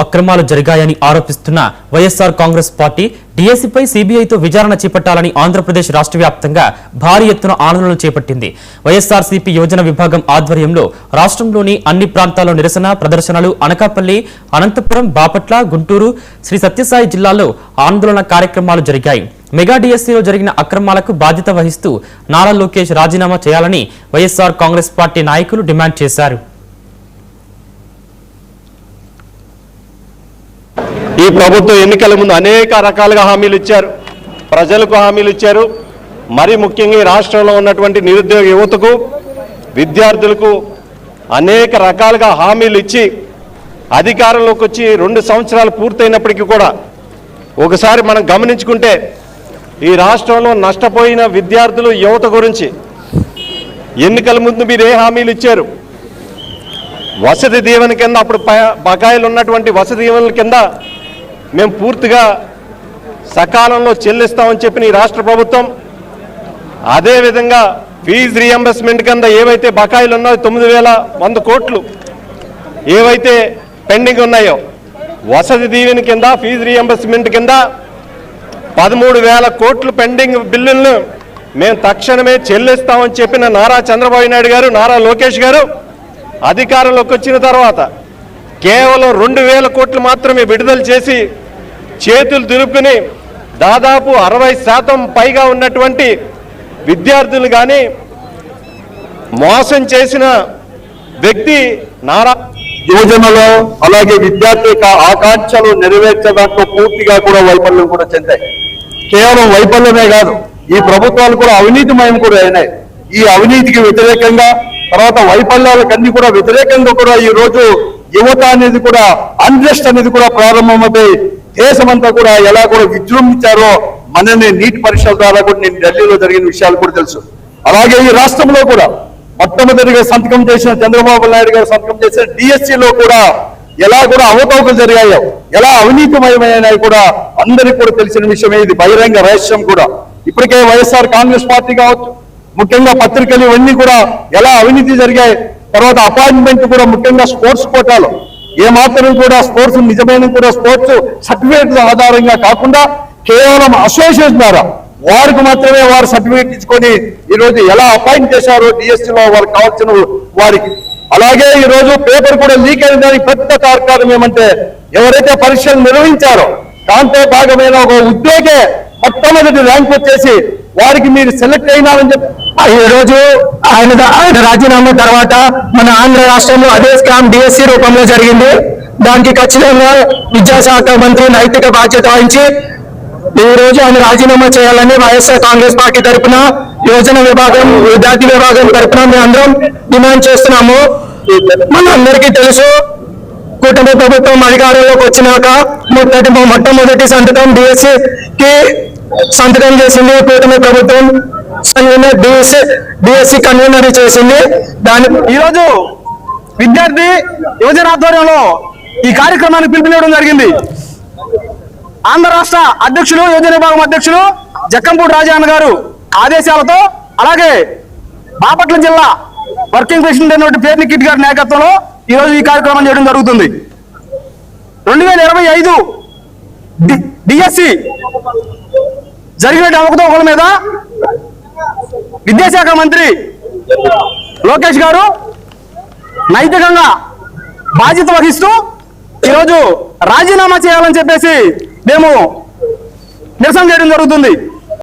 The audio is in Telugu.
అక్రమాలు జరిగాయని ఆరోపిస్తున్న వైఎస్ఆర్ కాంగ్రెస్ పార్టీ డీఎస్సీపై సీబీఐతో విచారణ చేపట్టాలని ఆంధ్రప్రదేశ్ రాష్ట్ర వ్యాప్తంగా భారీ ఎత్తున ఆందోళనలు చేపట్టింది. వైఎస్ఆర్సీపీ యోజన విభాగం ఆధ్వర్యంలో రాష్ట్రంలోని అన్ని ప్రాంతాల్లో నిరసన ప్రదర్శనలు, అనకాపల్లి, అనంతపురం, బాపట్ల, గుంటూరు, శ్రీ సత్యసాయి జిల్లాల్లో ఆందోళన కార్యక్రమాలు జరిగాయి. మెగా డీఎస్సీలో జరిగిన అక్రమాలకు బాధ్యత వహిస్తూ నారా లోకేష్ రాజీనామా చేయాలని వైఎస్ఆర్ కాంగ్రెస్ పార్టీ నాయకులు డిమాండ్ చేశారు. ఈ ప్రభుత్వం ఎన్నికల ముందు అనేక రకాలుగా హామీలు ఇచ్చారు, ప్రజలకు హామీలు ఇచ్చారు. మరి ముఖ్యంగా ఈ రాష్ట్రంలో ఉన్నటువంటి నిరుద్యోగ యువతకు, విద్యార్థులకు అనేక రకాలుగా హామీలు ఇచ్చి అధికారంలోకి వచ్చి 2 సంవత్సరాలు పూర్తయినప్పటికీ కూడా ఒకసారి మనం గమనించుకుంటే ఈ రాష్ట్రంలో నష్టపోయిన విద్యార్థులు, యువత గురించి ఎన్నికల ముందు మీరు ఏ హామీలు ఇచ్చారు? వసతి దీవెన కింద, అప్పుడు బకాయిలు ఉన్నటువంటి వసతి దీవెనల కింద మేము పూర్తిగా సకాలంలో చెల్లిస్తామని చెప్పిన ఈ రాష్ట్ర ప్రభుత్వం, అదేవిధంగా ఫీజు రీఎంబర్స్మెంట్ కింద ఏవైతే బకాయిలు ఉన్నాయో 9,100 కోట్లు ఏవైతే పెండింగ్ ఉన్నాయో, వసతి దీవెన కింద, ఫీజు రీఎంబర్స్మెంట్ కింద 13,000 కోట్లు పెండింగ్ బిల్లులను మేము తక్షణమే చెల్లిస్తామని చెప్పిన నారా చంద్రబాబు నాయుడు గారు, నారా లోకేష్ గారు అధికారంలోకి వచ్చిన తర్వాత కేవలం 2,000 కోట్లు మాత్రమే విడుదల చేసి చేతులు దులుపుకుని దాదాపు 60% పైగా ఉన్నటువంటి విద్యార్థులు కానీ మోసం చేసిన వ్యక్తి నారా. యువజనలో అలాగే విద్యార్థి యొక్క ఆకాంక్షలు నెరవేర్చడంలో పూర్తిగా కూడా వైఫల్యం కూడా చెందాయి. కేవలం వైఫల్యమే కాదు, ఈ ప్రభుత్వాలు కూడా అవినీతిమయం కూడా అయినాయి. ఈ అవినీతికి వ్యతిరేకంగా, తర్వాత వైఫల్యాలకన్నీ కూడా వ్యతిరేకంగా కూడా ఈ రోజు యువత అనేది కూడా అన్రెస్ట్ అనేది కూడా ప్రారంభమవుతాయి. దేశమంతా కూడా ఎలా కూడా విజృంభించారో మనని నీట్ పరీక్షల ద్వారా కూడా నేను ఢిల్లీలో జరిగిన విషయాలు కూడా తెలుసు. అలాగే ఈ రాష్ట్రంలో కూడా మొట్టమొదటిగా సంతకం చేసిన చంద్రబాబు నాయుడు గారు సంతకం చేసిన డిఎస్సీలో కూడా ఎలా కూడా అవకతవకలు జరిగాయో, ఎలా అవినీతిమయమైనాయి కూడా అందరికీ కూడా తెలిసిన విషయమే. ఇది బహిరంగ రహస్యం కూడా. ఇప్పటికే వైఎస్ఆర్ కాంగ్రెస్ పార్టీ కావచ్చు, ముఖ్యంగా పత్రికలు ఇవన్నీ కూడా ఎలా అవినీతి జరిగాయి. తర్వాత అపాయింట్మెంట్ కూడా ముఖ్యంగా స్పోర్ట్స్ కోటాలో ఏమాత్రం కూడా స్పోర్ట్స్ నిజమైన కూడా స్పోర్ట్స్ సర్టిఫికేట్ ఆధారంగా కాకుండా కేవలం అసోసియేషన్ ద్వారా వారికి మాత్రమే వారు సర్టిఫికేట్ ఇచ్చుకొని ఈరోజు ఎలా అపాయింట్ చేశారో డిఎస్సీలో వారికి కావాల్సిన వారికి. అలాగే ఈరోజు పేపర్ కూడా లీక్ అయిన దానికి పెద్ద కారణం ఏమంటే ఎవరైతే పరీక్షలు నిర్వహించారో దాంతో భాగమైన ఒక ఉద్యోగే మొట్టమొదటి ర్యాంక్ వచ్చేసి వారికి మీరు సెలెక్ట్ అయినారని చెప్పి ఈ రోజు ఆయన రాజీనామా తర్వాత మన ఆంధ్ర రాష్ట్రంలో అదే స్కామ్ డిఎస్సీ రూపంలో జరిగింది. దానికి ఖచ్చితంగా విద్యాశాఖ మంత్రి నైతిక బాధ్యత వహించి ఈ రోజు ఆయన రాజీనామా చేయాలని వైఎస్ఆర్ కాంగ్రెస్ పార్టీ తరఫున, యోజన విభాగం, విద్యార్థి విభాగం తరఫున మేము అందరం డిమాండ్ చేస్తున్నాము. మన అందరికీ తెలుసు, కూటమి ప్రభుత్వం అధికారంలోకి వచ్చినాక మొట్టమొదటి సంతకం డిఎస్సీకి సంతకం చేసింది కూటమి ప్రభుత్వం. డిఎస్సీ కన్వీనర్ చేసింది. ఈరోజు విద్యార్థి యువజన ఆధ్వర్యంలో ఈ కార్యక్రమాన్ని పిలుపునివ్వడం జరిగింది. ఆంధ్ర రాష్ట్ర అధ్యక్షులు, యువజన విభాగం అధ్యక్షులు జక్కంపూడి రాజాన్న గారు ఆదేశాలతో, అలాగే బాపట్ల జిల్లా వర్కింగ్ ప్రెసిడెంట్ అయినటువంటి పేర్ని కిట్ గారి నాయకత్వంలో ఈరోజు ఈ కార్యక్రమం చేయడం జరుగుతుంది. 2025 డిఎస్సి జరిగిన అవకతవకల మీద విద్యాశాఖ మంత్రి లోకేష్ గారు నైతికంగా బాధ్యత వహిస్తూ ఈరోజు రాజీనామా చేయాలని చెప్పేసి మేము నిరసన చేయడం జరుగుతుంది.